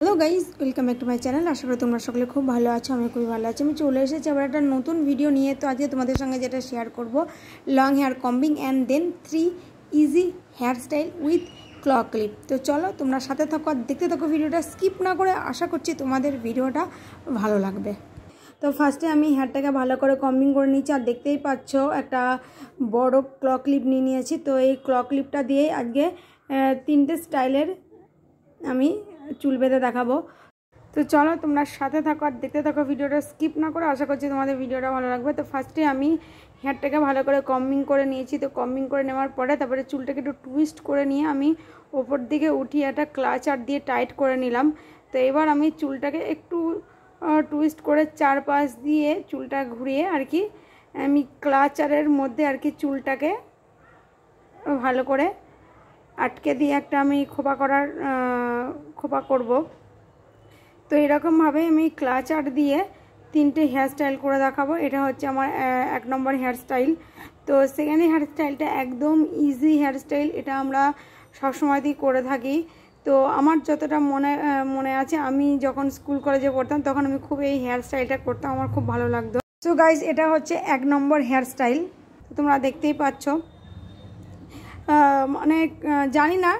Hello guys, welcome back to my channel. আশা করি তোমরা সকলে খুব ভালো আছো। আমি খুবই ভালো আছি। আমি চলে এসেছি আবার একটা নতুন ভিডিও নিয়ে। তো আজকে তোমাদের সঙ্গে যেটা শেয়ার করব, long hair combing and then 3 easy hair style with ক্ল ক্লিপ। তো চলো তোমরা সাথে থাকো আর দেখতে থাকো ভিডিওটা স্কিপ না করে। আশা করছি তোমাদের ভিডিওটা ভালো লাগবে। তো ফার্স্টে আমি হেয়ারটাকে ভালো করে কম্বিং করে নিচ্ছি। আর দেখতেই পাচ্ছ একটা বড় ক্ল ক্লিপ নিয়ে নিয়েছি। তো এই ক্ল ক্লিপটা দিয়ে আজকে 3টে স্টাইলের আমি চুল বেঁধে দেখাবো। তো চলো তোমরা সাথে থাকো আর দেখতে থাকো ভিডিওটা স্কিপ না করে। আশা করছি তোমাদের ভিডিওটা ভালো লাগবে। তো ফার্স্টে আমি হেয়ারটাকে ভালো করে কম্বিং করে নিয়েছি। তো কম্বিং করে নেওয়ার পরে তারপরে চুলটাকে একটু টুইস্ট করে নিয়ে আমি ওপর দিকে উঠিয়ে একটা ক্লাচার দিয়ে টাইট করে নিলাম। তো এবার আমি চুলটাকে একটু টুইস্ট করে চারপাশ দিয়ে চুলটা ঘুরিয়ে আর কি আমি ক্লাচারের মধ্যে আর কি চুলটাকে ভালো করে আটকে দিয়ে একটা আমি খোপা করব। তো এরকমভাবে আমি ক্লাচার দিয়ে 3টে হেয়ার স্টাইল করে দেখাবো। এটা হচ্ছে আমার 1 নম্বর হেয়ার স্টাইল। তো সেকেন্ড হেয়ার স্টাইলটা একদম ইজি হেয়ার স্টাইল। এটা আমরা সবসময়তেই করে থাকি। তো আমার যতটা মনে আছে, আমি যখন স্কুল কলেজে পড়তাম তখন আমি খুব এই হেয়ার স্টাইলটা করতাম, আমার খুব ভালো লাগতো। সো গাইজ, এটা হচ্ছে 1 নম্বর হেয়ার স্টাইল। তোমরা দেখতেই পাচ্ছ। মানে জানি না,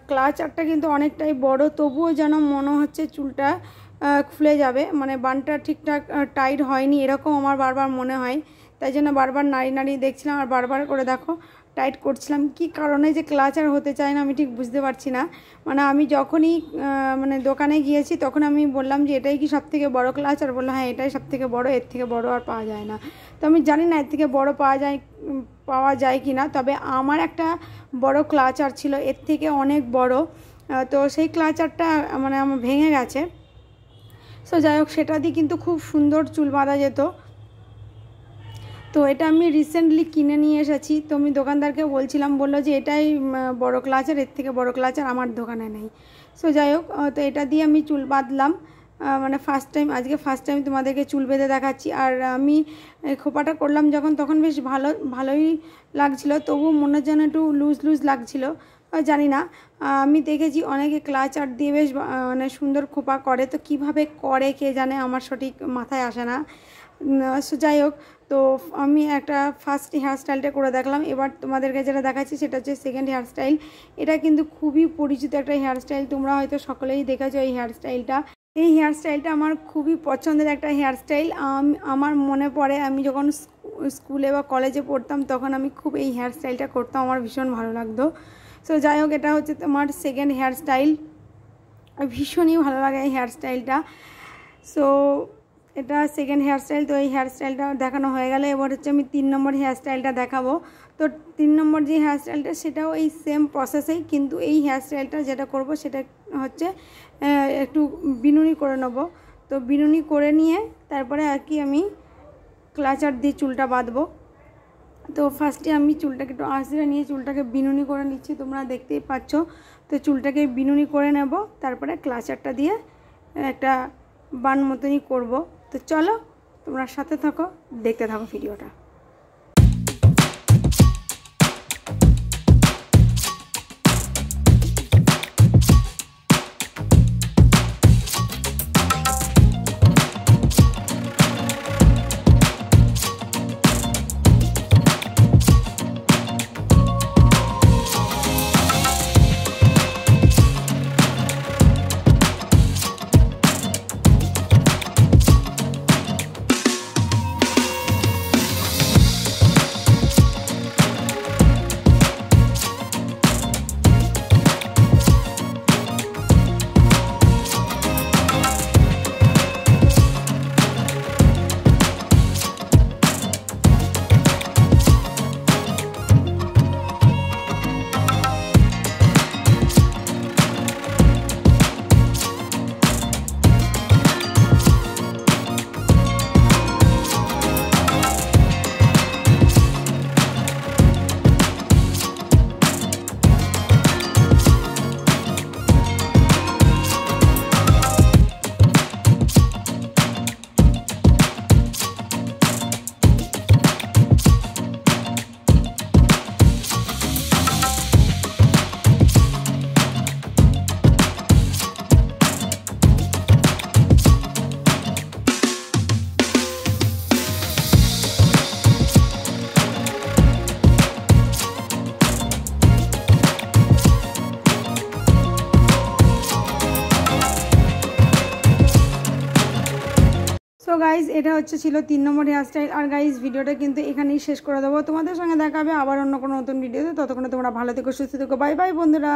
ক্লাচারটা কিন্তু অনেকটাই বড়, তবুও যেন মনে হচ্ছে চুলটা খুলে যাবে, মানে বানটা ঠিকঠাক টাইট হয়নি এরকম আমার বারবার মনে হয়। তাই জন্য বারবার নাড়িয়ে দেখছিলাম আর বারবার করে দেখো টাইট করছিলাম। কি কারণে যে ক্লাচার হতে চায় না আমি ঠিক বুঝতে পারছি না। মানে আমি যখনই মানে দোকানে গিয়েছি তখন আমি বললাম যে এটাই কি সবথেকে বড় ক্লাচার? বললো হ্যাঁ এটাই সবথেকে বড়, এর থেকে বড় আর পাওয়া যায় না। তো আমি জানি না এর থেকে বড় পাওয়া যায় কি না। তবে আমার একটা বড় ক্লাচার ছিল, এর থেকে অনেক বড়। তো সেই ক্লাচারটা মানে আমার ভেঙে গেছে। সো যাই হোক, সেটা দিয়ে কিন্তু খুব সুন্দর চুল বাঁধা যেত। তো এটা আমি রিসেন্টলি কিনে নিয়ে এসেছি। তো আমি দোকানদারকে বলছিলাম, বললো যে এটাই বড় ক্লাচার, এর থেকে বড় ক্লাচার আমার দোকানে নেই। সো যাই হোক, তো এটা দিয়ে আমি চুল বাঁধলাম। মানে আজকে ফার্স্ট টাইম তোমাদেরকে চুল বেঁধে দেখাচ্ছি। আর আমি খোপাটা করলাম যখন, তখন বেশ ভালোই লাগছিলো, তবু মনের জন্য একটু লুজ লাগছিলো। জানি না, আমি দেখেছি অনেকে ক্লাচার দিয়ে বেশ মানে সুন্দর খোপা করে। তো কিভাবে করে কে জানে, আমার সঠিক মাথায় আসে না। সো যাই হোক, তো আমি একটা ফার্স্ট হেয়ার স্টাইলটা করে দেখলাম। এবার তোমাদেরকে যেটা দেখাচ্ছি সেটা হচ্ছে সেকেন্ড হেয়ার স্টাইল। এটা কিন্তু খুবই পরিচিত একটা হেয়ার স্টাইল, তোমরা হয়তো সকলেই দেখেছো এই হেয়ার স্টাইলটা। এই হেয়ার স্টাইলটা আমার খুবই পছন্দের একটা হেয়ার স্টাইল। আমার মনে পড়ে আমি যখন স্কুলে বা কলেজে পড়তাম তখন আমি খুব এই হেয়ার স্টাইলটা করতাম, আমার ভীষণ ভালো লাগতো। সো যাই হোক, এটা হচ্ছে তোমার সেকেন্ড হেয়ার স্টাইল। ভীষণই ভালো লাগে এই হেয়ার স্টাইলটা। সো এটা সেকেন্ড হেয়ার স্টাইল। তো এই হেয়ার স্টাইলটা দেখানো হয়ে গেলে এবার হচ্ছে আমি 3 নম্বর হেয়ার স্টাইলটা দেখাবো। তো 3 নম্বর যে হেয়ার স্টাইলটা সেটাও এই সেম প্রসেসেই, কিন্তু এই হেয়ার স্টাইলটা যেটা করব সেটা হচ্ছে একটু বিনুনি করে নেব। তো বিনুনি করে নিয়ে তারপরে আর কি আমি ক্লাচার দিয়ে চুলটা বাঁধবো। তো ফার্স্টে আমি চুলটাকে একটু আঁচড়ে নিয়ে চুলটাকে বিনুনি করে নিচ্ছি, তোমরা দেখতেই পাচ্ছ। তো চুলটাকে বিনুনি করে নেব, তারপরে ক্লাচারটা দিয়ে একটা বান মতনই করব। তো চলো তোমরা সাথে থাকো, দেখতে থাকো ভিডিওটা। গাইজ এটা ছিল 3 নম্বর হেয়ার স্টাইল। আর গাইজ ভিডিওটা কিন্তু এখানেই শেষ করে দেবো। তোমাদের সঙ্গে দেখা হবে আবার অন্য কোনো নতুন ভিডিওতে। ততক্ষণে তোমরা ভালো থেকো, সুস্থ থেকো। বাই বাই বন্ধুরা।